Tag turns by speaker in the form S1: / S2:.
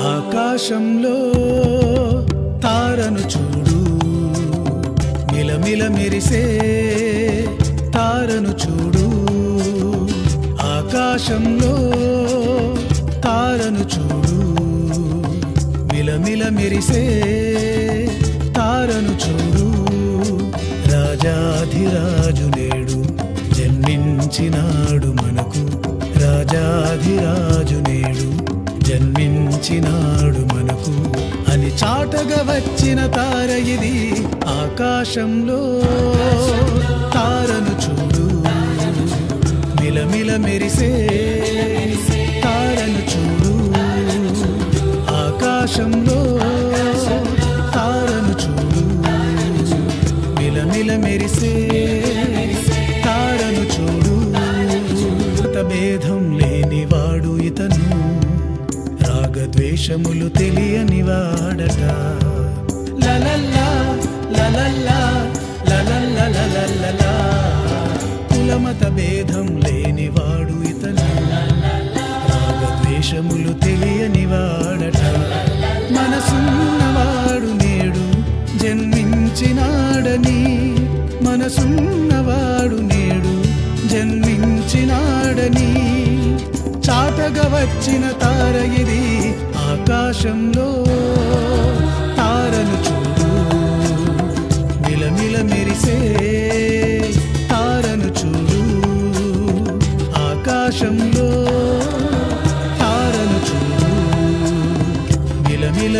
S1: ఆకాశంలో తారను చూడు, మిలమిల మెరిసే తారను చూడు. ఆకాశంలో తారను చూడు, మిలమిల మెరిసే తారను చూడు. రాజాధిరాజు నేడు జన్మించినాడు మనకు, రాజాధిరాజు నేడు జన్మించినాడు మనకు అని చాటగా వచ్చిన తార ఇది. ఆకాశంలో తారను చూడు, మిలమిల మెరిసే తారను చూడు. ఆకాశంలో తారను చూడు, మిలమిల మెరిసే తారను చూడు. భేదం లేనివాడు ఇతను, రాగద్వేషములు తెలియని వాడట. లలల్లా లలల్లా లలల్లా లలల్లా, కులమత భేదం లేనివాడు ఇతను, రాగద్వేషములు తెలియని వాడట. మనసున్నవాడు నేడు జన్మించినాడని, మనసున్నవాడు నేడు జన్మించినాడని చాటగా వచ్చిన తార ఇది. ఆకాశంలో తారను చూడు, మిలమిల మెరిసే తారను చూడు. ఆకాశంలో తారను చూడు, మిలమిల